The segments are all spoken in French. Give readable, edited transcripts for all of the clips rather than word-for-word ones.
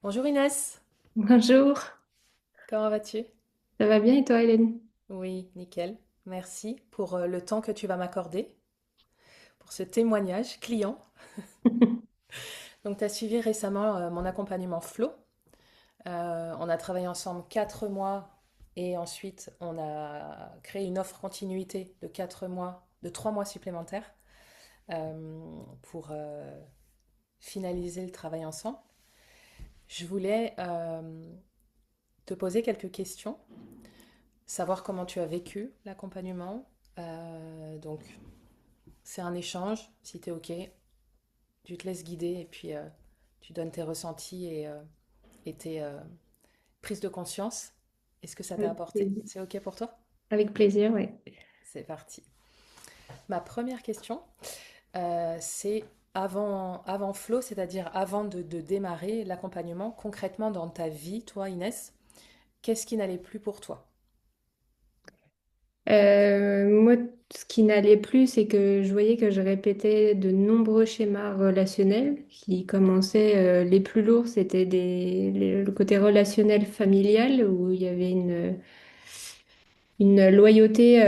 Bonjour Inès, Bonjour, comment vas-tu? ça va bien et toi, Hélène? Oui, nickel. Merci pour le temps que tu vas m'accorder pour ce témoignage client. Donc, tu as suivi récemment mon accompagnement Flow. On a travaillé ensemble 4 mois et ensuite on a créé une offre continuité de 4 mois, de 3 mois supplémentaires pour finaliser le travail ensemble. Je voulais te poser quelques questions, savoir comment tu as vécu l'accompagnement. Donc, c'est un échange, si tu es OK, tu te laisses guider et puis tu donnes tes ressentis et tes prises de conscience. Est-ce que ça t'a Avec apporté? plaisir. C'est OK pour toi? Avec plaisir, oui. C'est parti. Ma première question, c'est avant Flow, c'est-à-dire avant de démarrer l'accompagnement, concrètement dans ta vie, toi Inès, qu'est-ce qui n'allait plus pour toi? Moi, ce qui n'allait plus, c'est que je voyais que je répétais de nombreux schémas relationnels qui commençaient, les plus lourds, c'était le côté relationnel familial où il y avait une loyauté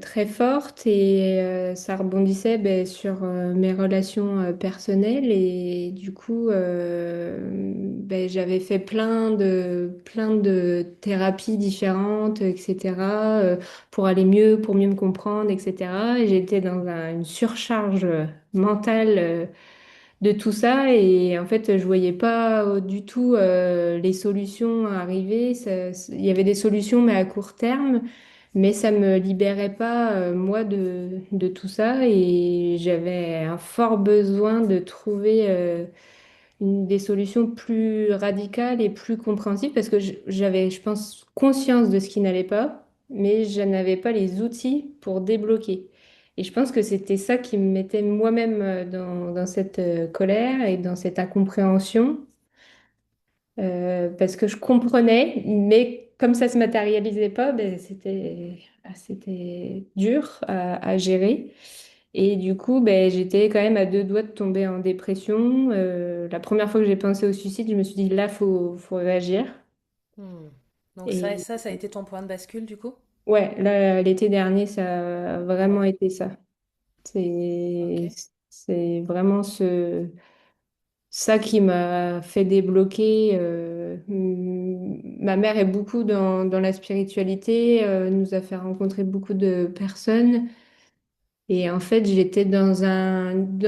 très forte et ça rebondissait ben, sur mes relations personnelles et du coup ben, j'avais fait plein de thérapies différentes etc. Pour aller mieux, pour mieux me comprendre etc. Et j'étais dans une surcharge mentale de tout ça et en fait je voyais pas du tout les solutions arriver. Il y avait des solutions mais à court terme, mais ça me libérait pas moi de tout ça et j'avais un fort besoin de trouver des solutions plus radicales et plus compréhensibles parce que j'avais, je pense, conscience de ce qui n'allait pas, mais je n'avais pas les outils pour débloquer. Et je pense que c'était ça qui me mettait moi-même dans cette colère et dans cette incompréhension, parce que je comprenais, mais comme ça se matérialisait pas, ben, c'était dur à gérer. Et du coup, ben, j'étais quand même à deux doigts de tomber en dépression. La première fois que j'ai pensé au suicide, je me suis dit, là, faut réagir. Hmm. Donc Et ça a été ton point de bascule du coup? ouais, là, l'été dernier, ça a Ouais, vraiment été ça. ok. C'est, c'est vraiment ça qui m'a fait débloquer. Ma mère est beaucoup dans la spiritualité, nous a fait rencontrer beaucoup de personnes. Et en fait, j'étais dans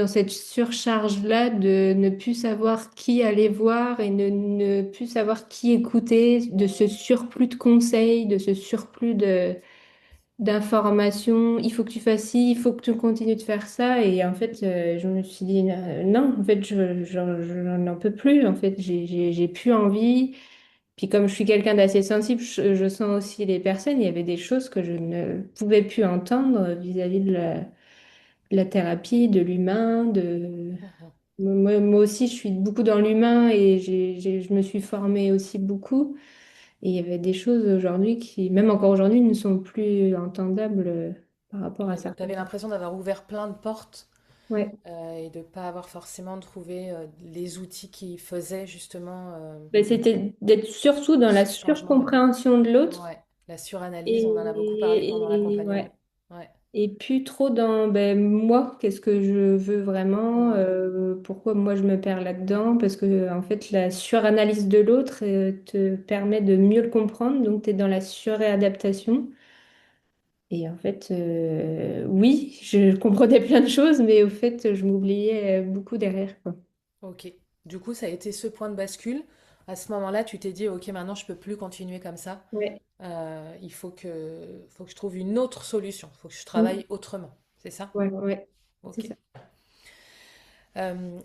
cette surcharge-là de ne plus savoir qui aller voir et ne plus savoir qui écouter, de ce surplus de conseils, de ce surplus d'informations. Il faut que tu fasses ci, il faut que tu continues de faire ça. Et en fait, je me suis dit, non, en fait, je n'en peux plus. En fait, j'ai plus envie. Puis comme je suis quelqu'un d'assez sensible, je sens aussi les personnes. Il y avait des choses que je ne pouvais plus entendre vis-à-vis de la thérapie, de l'humain, de... Mhm. Moi aussi, je suis beaucoup dans l'humain et je me suis formée aussi beaucoup. Et il y avait des choses aujourd'hui qui, même encore aujourd'hui, ne sont plus entendables par rapport à Ouais, donc tu certaines avais personnes. l'impression d'avoir ouvert plein de portes Ouais. et de ne pas avoir forcément trouvé les outils qui faisaient justement Ben, c'était d'être surtout dans la ce changement-là. surcompréhension de l'autre Ouais, la suranalyse, on en a beaucoup parlé pendant et, l'accompagnement. ouais. Ouais. Et puis trop dans ben, moi, qu'est-ce que je veux vraiment, Mm. pourquoi moi je me perds là-dedans, parce que en fait la suranalyse de l'autre te permet de mieux le comprendre, donc tu es dans la surréadaptation. Et en fait, oui, je comprenais plein de choses, mais au fait, je m'oubliais beaucoup derrière, quoi. Ok. Du coup, ça a été ce point de bascule. À ce moment-là, tu t'es dit, ok, maintenant je peux plus continuer comme ça. Ouais, Il faut que je trouve une autre solution. Il faut que je Mm. travaille autrement. C'est ça? Ouais, ouais, c'est Ok. ça. Euh,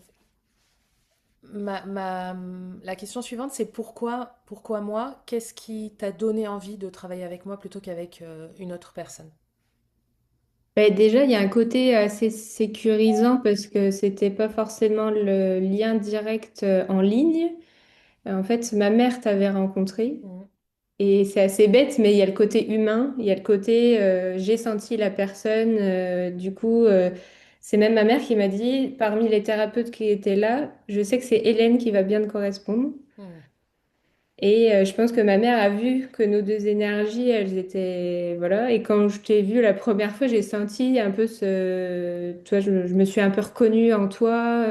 la question suivante, c'est pourquoi moi? Qu'est-ce qui t'a donné envie de travailler avec moi plutôt qu'avec une autre personne? Ben, déjà, il y a un côté assez sécurisant parce que c'était pas forcément le lien direct en ligne. En fait, ma mère t'avait rencontré Mhm. et c'est assez bête, mais il y a le côté humain, il y a le côté j'ai senti la personne. Du coup, c'est même ma mère qui m'a dit, parmi les thérapeutes qui étaient là, je sais que c'est Hélène qui va bien te correspondre. Et je pense que ma mère a vu que nos deux énergies, elles étaient... Voilà. Et quand je t'ai vue la première fois, j'ai senti un peu ce... Toi, je me suis un peu reconnue en toi.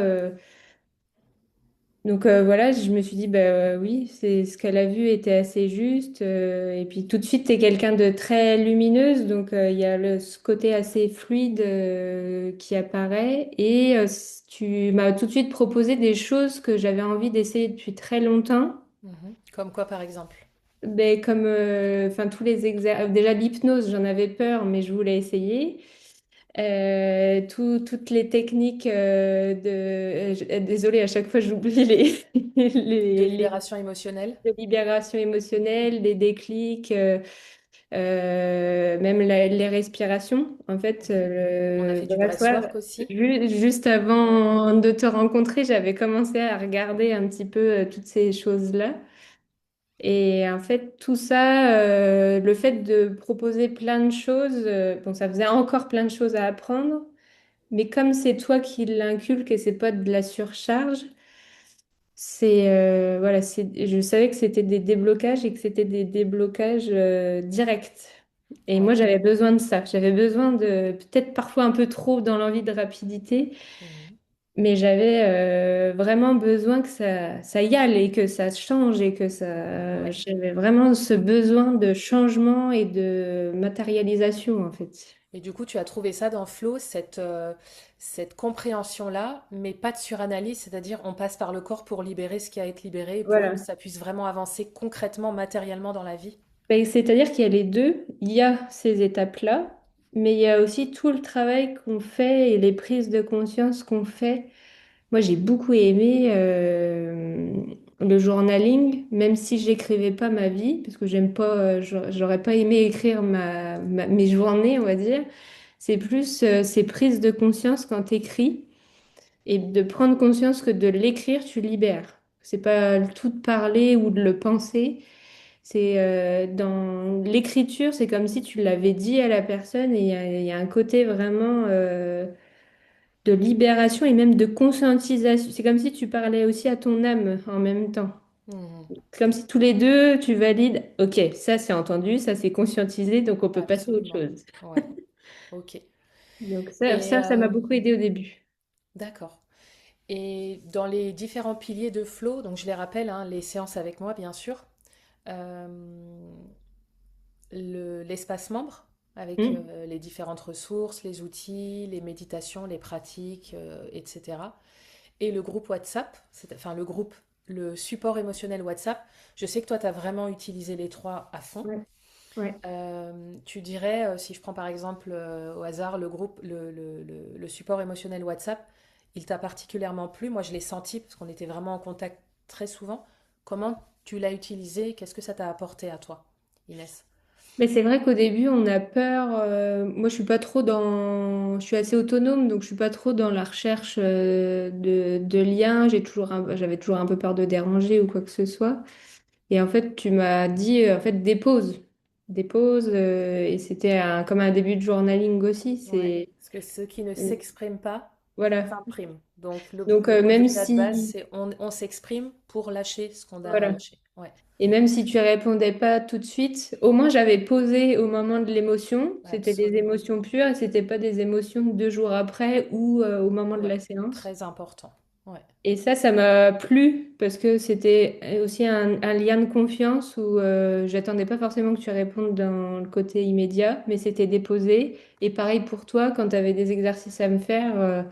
Donc voilà, je me suis dit, bah oui, c'est ce qu'elle a vu était assez juste. Et puis tout de suite, tu es quelqu'un de très lumineuse. Donc il y a ce côté assez fluide qui apparaît. Et tu m'as tout de suite proposé des choses que j'avais envie d'essayer depuis très longtemps. Mhm. Comme quoi, par exemple? Ben, comme enfin tous les exercices, déjà l'hypnose, j'en avais peur, mais je voulais essayer. Toutes les techniques désolée, à chaque fois j'oublie les, De les libération émotionnelle? de libération émotionnelle, les déclics, même les respirations. En fait, Mhm. On a fait le du breathwork, breathwork aussi. juste avant de te rencontrer, j'avais commencé à regarder un petit peu toutes ces choses-là. Et en fait, tout ça, le fait de proposer plein de choses, bon, ça faisait encore plein de choses à apprendre, mais comme c'est toi qui l'inculques et c'est pas de la surcharge, voilà, je savais que c'était des déblocages et que c'était des déblocages directs. Et moi, Ouais. j'avais besoin de ça. J'avais besoin de, peut-être parfois un peu trop dans l'envie de rapidité, Mhm. mais j'avais vraiment besoin que ça y aille et que ça change et que ça... Ouais. J'avais vraiment ce besoin de changement et de matérialisation, en fait. Et du coup, tu as trouvé ça dans Flow, cette compréhension-là, mais pas de suranalyse, c'est-à-dire on passe par le corps pour libérer ce qui a à être libéré, pour que Voilà. ça puisse vraiment avancer concrètement, matériellement dans la vie. Ben, c'est-à-dire qu'il y a les deux. Il y a ces étapes-là, mais il y a aussi tout le travail qu'on fait et les prises de conscience qu'on fait. Moi, j'ai beaucoup aimé le journaling, même si j'écrivais pas ma vie, parce que j'aime pas, j'aurais pas aimé écrire mes journées, on va dire. C'est plus ces prises de conscience quand tu écris et de prendre conscience que de l'écrire, tu libères. C'est pas tout de parler ou de le penser. C'est dans l'écriture, c'est comme si tu l'avais dit à la personne et il y a un côté vraiment de libération et même de conscientisation. C'est comme si tu parlais aussi à ton âme en même temps. Mhm. C'est comme si tous les deux, tu valides, ok, ça c'est entendu, ça c'est conscientisé, donc on peut passer à autre Absolument. chose. Ouais. Ok. Donc ça, Et ça, ça m'a beaucoup aidé au début. d'accord. Et dans les différents piliers de Flow, donc je les rappelle, hein, les séances avec moi, bien sûr, euh, l'espace membre avec Hmm. les différentes ressources, les outils, les méditations, les pratiques, etc. Et le groupe WhatsApp, enfin le support émotionnel WhatsApp. Je sais que toi, tu as vraiment utilisé les trois à fond. Ouais, ouais. Tu dirais, si je prends par exemple au hasard le groupe, le support émotionnel WhatsApp, il t'a particulièrement plu. Moi, je l'ai senti parce qu'on était vraiment en contact très souvent. Comment tu l'as utilisé? Qu'est-ce que ça t'a apporté à toi, Inès? Mais c'est vrai qu'au début, on a peur. Moi, je suis pas trop dans. Je suis assez autonome, donc je suis pas trop dans la recherche de liens. J'avais toujours un peu peur de déranger ou quoi que ce soit. Et en fait, tu m'as dit, en fait, dépose. Dépose. Et c'était comme un début de journaling aussi. Ouais, parce que ceux qui ne s'expriment pas Voilà. s'impriment. Donc Donc, le même postulat de base, si. c'est on s'exprime pour lâcher ce qu'on a à Voilà. lâcher. Ouais, Et même si tu répondais pas tout de suite, au moins j'avais posé au moment de l'émotion. C'était des absolument. émotions pures et c'était pas des émotions 2 jours après ou au moment de Ouais, la séance. très important. Ouais, Et ça m'a plu parce que c'était aussi un lien de confiance où j'attendais pas forcément que tu répondes dans le côté immédiat, mais c'était déposé. Et pareil pour toi, quand tu avais des exercices à me faire,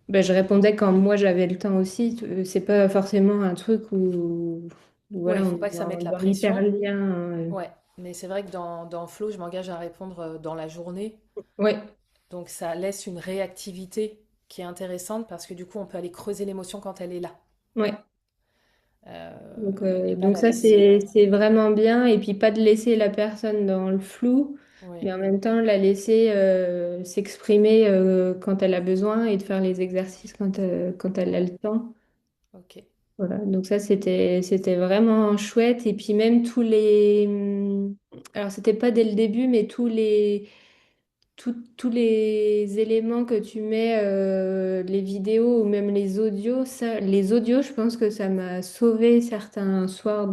ben, je répondais quand moi j'avais le temps aussi. C'est pas forcément un truc où ouais, il voilà, on faut est pas que ça mette la dans l'hyper pression. lien. Ouais, mais c'est vrai que dans Flow, je m'engage à répondre dans la journée. Ouais, Donc ça laisse une réactivité qui est intéressante parce que du coup, on peut aller creuser l'émotion quand elle est là. ouais. Et pas Donc la ça, laisser. c'est vraiment bien. Et puis pas de laisser la personne dans le flou, Oui, mais en même temps la laisser s'exprimer quand elle a besoin et de faire les exercices quand elle a le temps. ok. Voilà. Donc ça, c'était vraiment chouette. Et puis même alors c'était pas dès le début, mais tous les éléments que tu mets, les vidéos ou même les audios, les audios, je pense que ça m'a sauvé certains soirs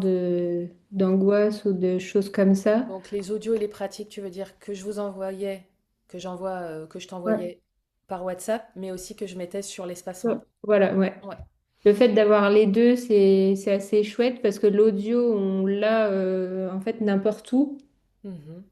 d'angoisse ou de choses comme ça. Donc les audios et les pratiques, tu veux dire que je vous envoyais, que je Ouais. t'envoyais par WhatsApp, mais aussi que je mettais sur l'espace Ouais. membre. Voilà, ouais. Ouais. Le fait d'avoir les deux, c'est assez chouette parce que l'audio, on l'a en fait n'importe où. Mhm.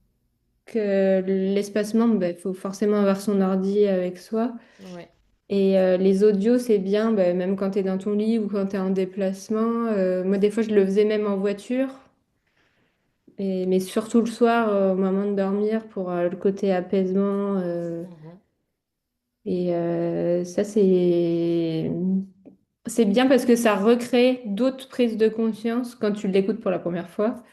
Que l'espace membre, il faut forcément avoir son ordi avec soi. Ouais. Et les audios, c'est bien, même quand tu es dans ton lit ou quand tu es en déplacement. Moi, des fois, je le faisais même en voiture, mais surtout le soir, au moment de dormir, pour le côté apaisement. Mhm. Et ça, c'est bien parce que ça recrée d'autres prises de conscience quand tu l'écoutes pour la première fois.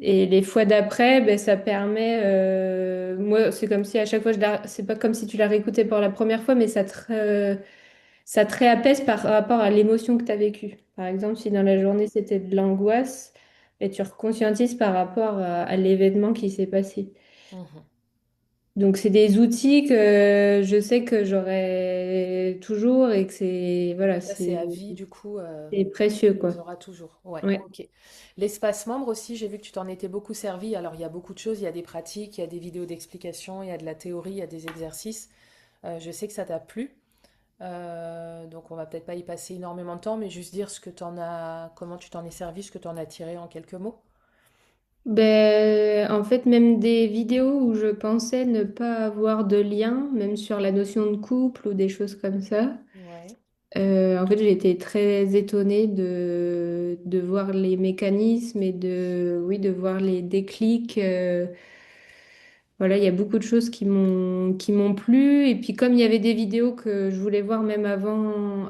Et les fois d'après, ça permet. Moi, c'est comme si à chaque fois, c'est pas comme si tu la réécoutais pour la première fois, mais ça te réapaise par rapport à l'émotion que tu as vécue. Par exemple, si dans la journée c'était de l'angoisse, et tu reconscientises par rapport à l'événement qui s'est passé. Mhm. Donc, c'est des outils que je sais que j'aurai toujours et que voilà, Ça, c'est à vie, du coup, c'est précieux, tu les quoi. auras toujours. Ouais, Ouais. ok. L'espace membre aussi, j'ai vu que tu t'en étais beaucoup servi. Alors, il y a beaucoup de choses, il y a des pratiques, il y a des vidéos d'explication, il y a de la théorie, il y a des exercices. Je sais que ça t'a plu. Donc, on va peut-être pas y passer énormément de temps, mais juste dire ce que t'en as, comment tu t'en es servi, ce que tu en as tiré en quelques mots. En fait, même des vidéos où je pensais ne pas avoir de lien, même sur la notion de couple ou des choses comme ça. Ouais. En fait, j'ai été très étonnée de voir les mécanismes et oui, de voir les déclics. Voilà, il y a beaucoup de choses qui m'ont plu. Et puis, comme il y avait des vidéos que je voulais voir même avant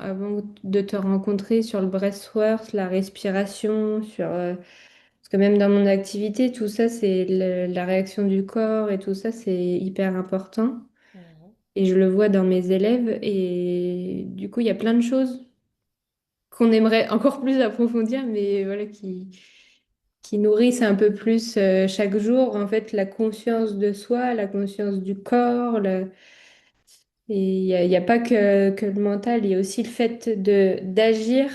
de te rencontrer sur le breathwork, la respiration, parce que même dans mon activité, tout ça, c'est la réaction du corps et tout ça, c'est hyper important. Mhm. Et je le vois dans mes élèves. Et du coup, il y a plein de choses qu'on aimerait encore plus approfondir, mais voilà, qui nourrissent un peu plus chaque jour, en fait, la conscience de soi, la conscience du corps. Et il y a pas que le mental, il y a aussi le fait d'agir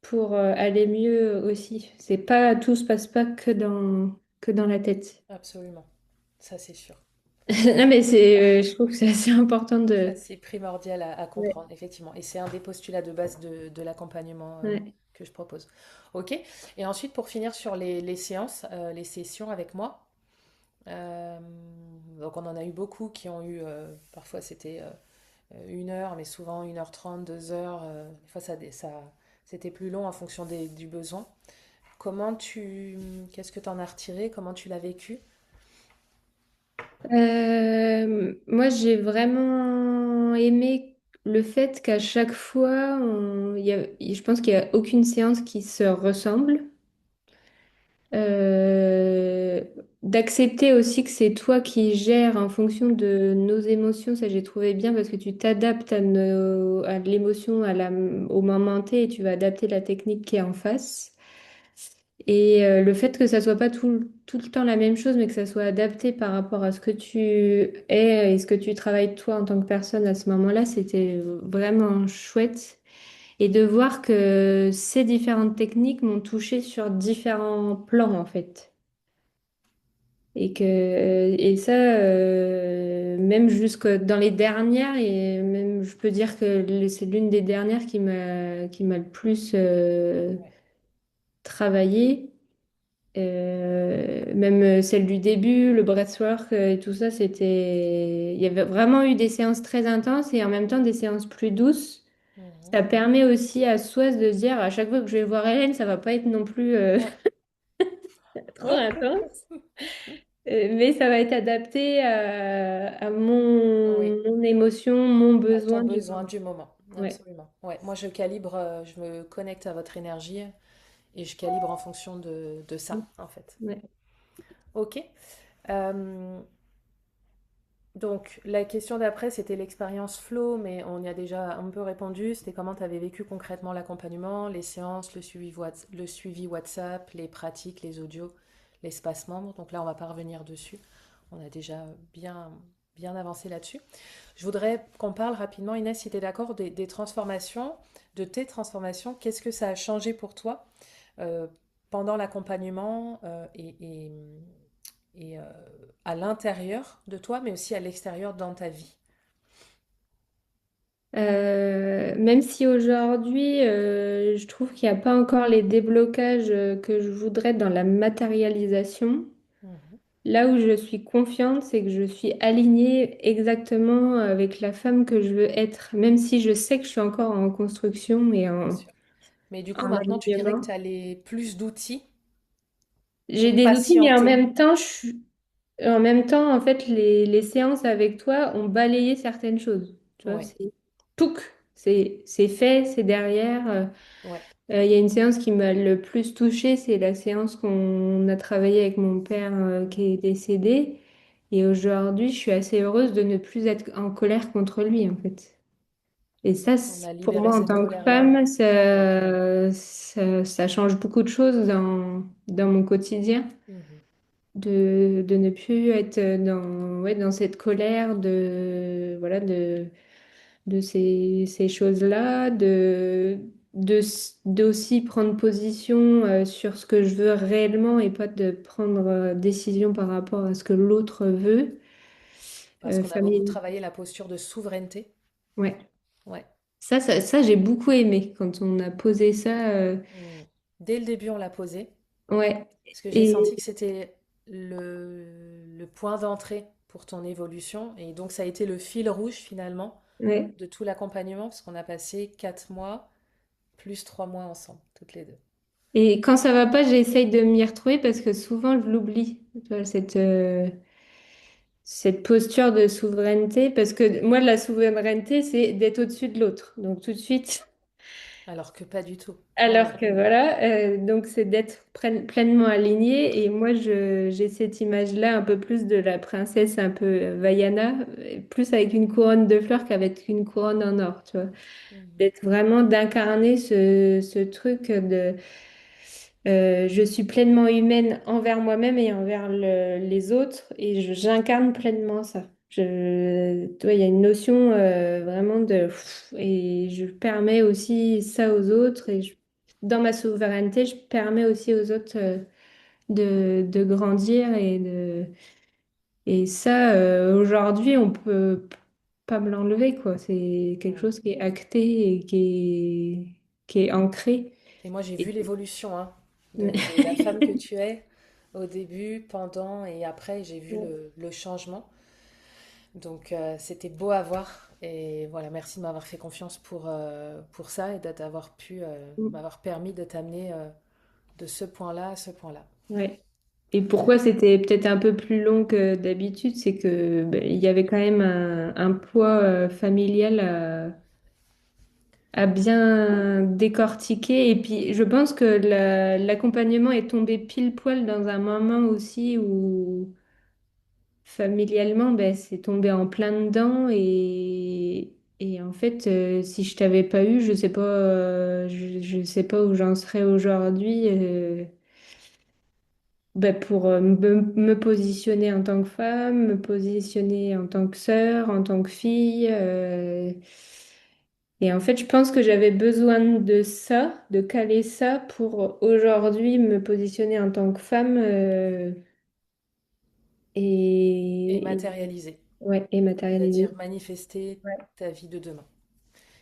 pour aller mieux aussi. C'est pas, tout se passe pas que dans la tête. Absolument. Ça, c'est sûr. Non, mais je trouve que c'est assez important Ça, de... c'est primordial à Ouais, comprendre, effectivement. Et c'est un des postulats de base de l'accompagnement ouais. que je propose. OK. Et ensuite, pour finir sur les séances, les sessions avec moi, euh, donc on en a eu beaucoup qui ont eu, parfois c'était 1 heure, mais souvent 1h30, 2 heures. Des fois, c'était plus long en fonction du besoin. Qu'est-ce que tu en as retiré? Comment tu l'as vécu? Moi, j'ai vraiment aimé le fait qu'à chaque fois, je pense qu'il n'y a aucune séance qui se ressemble. Euh, D'accepter aussi que c'est toi qui gères en fonction de nos émotions, ça j'ai trouvé bien parce que tu t'adaptes à l'émotion, au moment T et tu vas adapter la technique qui est en face. Et le fait que ça soit pas tout le temps la même chose, mais que ça soit adapté par rapport à ce que tu es et ce que tu travailles toi en tant que personne à ce moment-là, c'était vraiment chouette. Et de voir que ces différentes techniques m'ont touché sur différents plans en fait. Et ça, même jusque dans les dernières, et même je peux dire que c'est l'une des dernières qui m'a le plus Ouais. travaillé. Même celle du début, le breathwork et tout ça, il y avait vraiment eu des séances très intenses et en même temps des séances plus douces. Mhm. Ça permet aussi à soi de se dire à chaque fois que je vais voir Hélène, ça va pas être non plus Ouais. trop intense, mais ça va être adapté à Oui. mon émotion, mon À ton besoin du besoin moment. du moment, Ouais. absolument. Ouais, moi je calibre, je me connecte à votre énergie et je calibre en fonction de ça, en fait. Ouais. Ok. Euh, donc la question d'après, c'était l'expérience flow, mais on y a déjà un peu répondu. C'était comment tu avais vécu concrètement l'accompagnement, les séances, le suivi WhatsApp, les pratiques, les audios, l'espace membre. Donc là, on va pas revenir dessus. On a déjà bien, bien avancé là-dessus. Je voudrais qu'on parle rapidement, Inès, si tu es d'accord, des transformations, de tes transformations. Qu'est-ce que ça a changé pour toi euh, pendant l'accompagnement et à l'intérieur de toi, mais aussi à l'extérieur dans ta vie? Même si aujourd'hui, je trouve qu'il n'y a pas encore les déblocages que je voudrais dans la matérialisation, Mhm. là où je suis confiante, c'est que je suis alignée exactement avec la femme que je veux être, même si je sais que je suis encore en construction et Bien sûr. Mais du coup, en maintenant, tu dirais que alignement. tu as les plus d'outils J'ai pour des outils, mais patienter. en même temps, en fait, les séances avec toi ont balayé certaines choses. Tu vois, Ouais, c'est touc, c'est fait, c'est derrière. ouais, Il y a une séance qui m'a le plus touchée, c'est la séance qu'on a travaillée avec mon père qui est décédé. Et aujourd'hui, je suis assez heureuse de ne plus être en colère contre lui, en fait. Et ça, on a pour libéré moi, en cette tant que colère-là. femme, Mhm. ça change beaucoup de choses dans mon quotidien. Mhm. De ne plus être dans, ouais, dans cette colère voilà, de ces choses-là, d'aussi prendre position sur ce que je veux réellement et pas de prendre décision par rapport à ce que l'autre veut. Parce qu'on a beaucoup Famille, travaillé la posture de souveraineté. ouais. Ouais. Ça, j'ai beaucoup aimé quand on a posé ça. Mm. Dès le début, on l'a posé. Ouais. Parce que j'ai Et senti que c'était le point d'entrée pour ton évolution. Et donc, ça a été le fil rouge finalement ouais. de tout l'accompagnement, parce qu'on a passé 4 mois plus 3 mois ensemble, toutes les deux. Et quand ça va pas, j'essaye de m'y retrouver parce que souvent je l'oublie. Tu vois, cette posture de souveraineté, parce que moi, la souveraineté, c'est d'être au-dessus de l'autre. Donc tout de suite, Alors que pas du tout. Ouais, alors que voilà, donc c'est d'être pleinement aligné. Et moi, j'ai cette image-là un peu plus de la princesse un peu Vaiana, plus avec une couronne de fleurs qu'avec une couronne en or, tu vois. mhm. D'être vraiment d'incarner ce truc de je suis pleinement humaine envers moi-même et envers les autres et j'incarne pleinement ça. Tu vois, il y a une notion vraiment et je permets aussi ça aux autres dans ma souveraineté, je permets aussi aux autres de grandir et ça, aujourd'hui, on peut pas me l'enlever, quoi. C'est quelque Mm. chose qui est acté et qui est ancré. Et moi, j'ai vu Et- l'évolution hein, de la femme que tu es au début, pendant et après. J'ai vu le changement. Donc, c'était beau à voir. Et voilà, merci de m'avoir fait confiance pour ça et d'avoir pu m'avoir permis de t'amener de ce point-là à ce point-là. Ouais. Et pourquoi c'était peut-être un peu plus long que d'habitude, c'est que ben, il y avait quand même un poids familial à bien décortiquer. Et puis, je pense que l'accompagnement est tombé pile poil dans un moment aussi où familialement, ben, c'est tombé en plein dedans. Et en fait, si je t'avais pas eu, je sais pas où j'en serais aujourd'hui. Ben, pour me positionner en tant que femme, me positionner en tant que sœur, en tant que fille. Et en fait, je pense que j'avais besoin de ça, de caler ça pour aujourd'hui me positionner en tant que femme Et et, matérialiser, ouais, et c'est-à-dire matérialiser. manifester Ouais. ta vie de demain,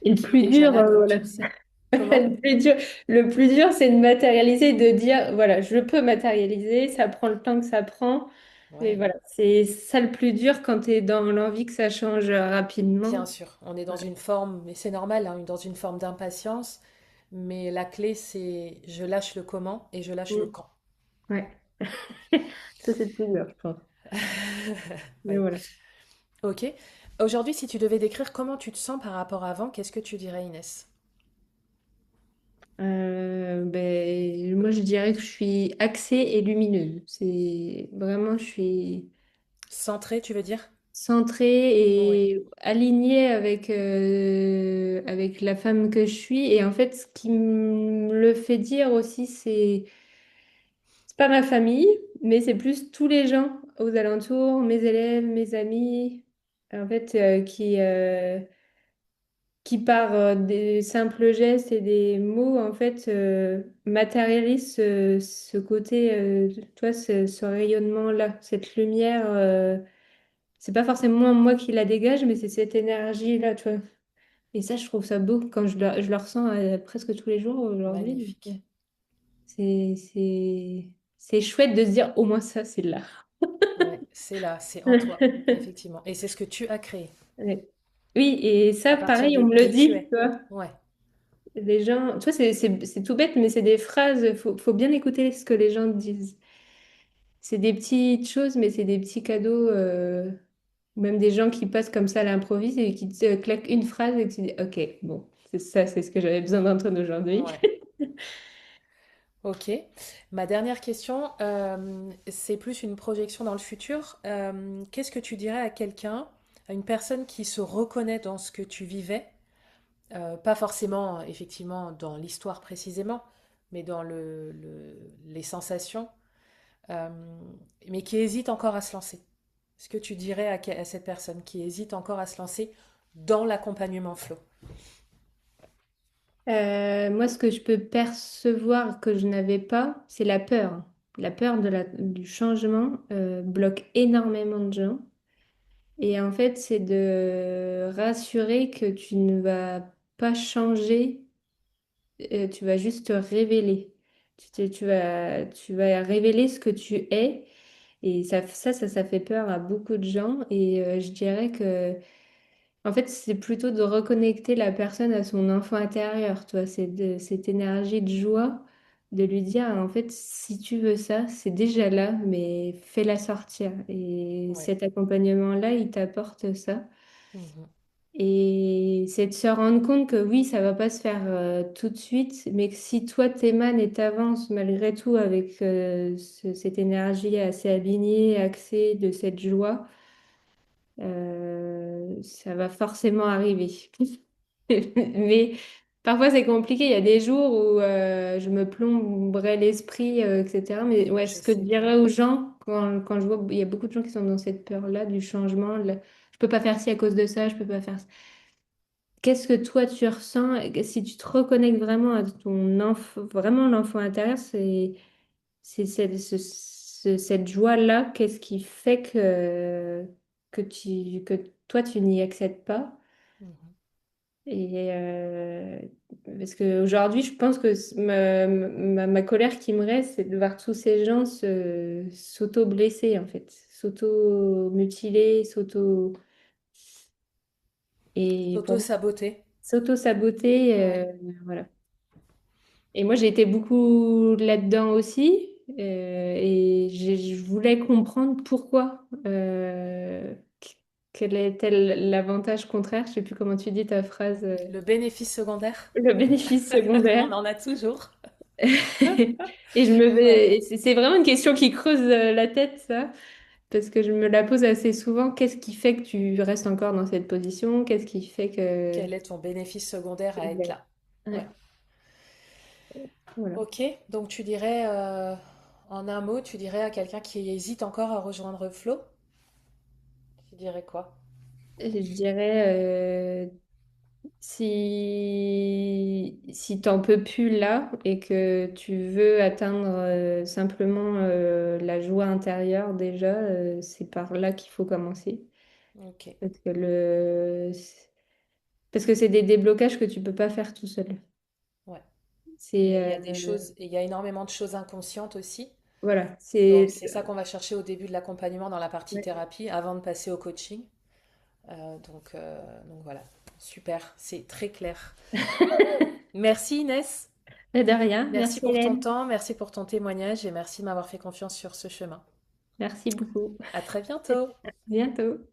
Et le qui est plus déjà dur, là, comme tu voilà. le sais. Comment? Le plus dur, c'est de matérialiser, de dire, voilà, je peux matérialiser, ça prend le temps que ça prend. Mais Ouais, voilà, c'est ça le plus dur quand tu es dans l'envie que ça change bien rapidement. sûr, on est dans Ouais. une forme, mais c'est normal, hein, dans une forme d'impatience. Mais la clé, c'est je lâche le comment et je lâche le Mm. quand. Ouais. Ça, c'est le plus dur, je pense. Mais Ouais. voilà. Ok. Aujourd'hui, si tu devais décrire comment tu te sens par rapport à avant, qu'est-ce que tu dirais, Inès? Ben, moi, je dirais que je suis axée et lumineuse. C'est vraiment, je suis Centré, tu veux dire? Oui. centrée et alignée avec la femme que je suis. Et en fait, ce qui me le fait dire aussi, c'est pas ma famille, mais c'est plus tous les gens aux alentours, mes élèves, mes amis. en fait, qui par des simples gestes et des mots, en fait, matérialise ce côté, toi, ce rayonnement-là, cette lumière. C'est pas forcément moi qui la dégage, mais c'est cette énergie-là, tu vois. Et ça, je trouve ça beau quand je le ressens presque tous les jours aujourd'hui. Magnifique. C'est chouette de se dire au moins ça, c'est là. Ouais, c'est là, c'est en toi, effectivement. Et c'est ce que tu as créé Ouais. Oui, et ça, à partir pareil, on me le de tu dit, es. tu vois. Ouais, Les gens, tu vois, c'est tout bête, mais c'est des phrases, faut bien écouter ce que les gens disent. C'est des petites choses, mais c'est des petits cadeaux, même des gens qui passent comme ça à l'improviste et qui te claquent une phrase et que tu dis, ok, bon, c'est ça, c'est ce que j'avais besoin d'entendre aujourd'hui. ouais. Ok. Ma dernière question, c'est plus une projection dans le futur. Qu'est-ce que tu dirais à quelqu'un, à une personne qui se reconnaît dans ce que tu vivais, pas forcément effectivement dans l'histoire précisément, mais dans les sensations, euh, mais qui hésite encore à se lancer? Ce que tu dirais à cette personne qui hésite encore à se lancer dans l'accompagnement flow? Moi, ce que je peux percevoir que je n'avais pas, c'est la peur. La peur du changement bloque énormément de gens. Et en fait, c'est de rassurer que tu ne vas pas changer, tu vas juste te révéler. Tu vas révéler ce que tu es. Et ça fait peur à beaucoup de gens. Et je dirais que en fait, c'est plutôt de reconnecter la personne à son enfant intérieur, toi. C'est de cette énergie de joie, de lui dire, en fait, si tu veux ça, c'est déjà là, mais fais-la sortir. Et Ouais. cet accompagnement-là, il t'apporte ça. Mhm. Et c'est de se rendre compte que oui, ça va pas se faire tout de suite, mais que si toi t'émanes et t'avances malgré tout avec cette énergie assez alignée, axée de cette joie, ça va forcément arriver. Mais parfois c'est compliqué. Il y a des jours où je me plomberais l'esprit, etc. Mais ouais, Je ce que je sais bien. dirais aux gens, quand je vois, il y a beaucoup de gens qui sont dans cette peur-là du changement. Je peux pas faire ci à cause de ça, je peux pas faire ça. Qu'est-ce que toi tu ressens? Si tu te reconnectes vraiment à ton enfant, vraiment l'enfant intérieur, c'est cette joie-là, qu'est-ce qui fait que toi, tu n'y accèdes pas? Mhm. Et parce qu'aujourd'hui, je pense que ma colère qui me reste, c'est de voir tous ces gens s'auto-blesser, en fait, s'auto-mutiler, et pour moi, S'auto-saboter. s'auto-saboter, Ouais. voilà. Et moi, j'ai été beaucoup là-dedans aussi. Et je voulais comprendre pourquoi. Quel était l'avantage contraire? Je sais plus comment tu dis ta phrase. Le bénéfice secondaire, Le bénéfice secondaire. on en a toujours. Et Ouais. c'est vraiment une question qui creuse la tête, ça. Parce que je me la pose assez souvent. Qu'est-ce qui fait que tu restes encore dans cette position? Qu'est-ce qui fait que... Quel est ton bénéfice secondaire à être Exact. là? Ouais. Ouais, voilà. Ok, donc tu dirais, en un mot, tu dirais à quelqu'un qui hésite encore à rejoindre Flo, tu dirais quoi? Je dirais, si t'en peux plus là et que tu veux atteindre simplement la joie intérieure déjà, c'est par là qu'il faut commencer. Ok, Parce que parce que c'est des déblocages que tu peux pas faire tout seul. ouais. C'est Il y a des choses, et il y a énormément de choses inconscientes aussi. voilà, Donc c'est c'est ça qu'on va chercher au début de l'accompagnement dans la partie ouais. thérapie, avant de passer au coaching. Donc voilà, super, c'est très clair. Merci Inès, De rien. merci Merci pour ton Hélène. temps, merci pour ton témoignage et merci de m'avoir fait confiance sur ce chemin. Merci beaucoup. À très À bientôt. bientôt.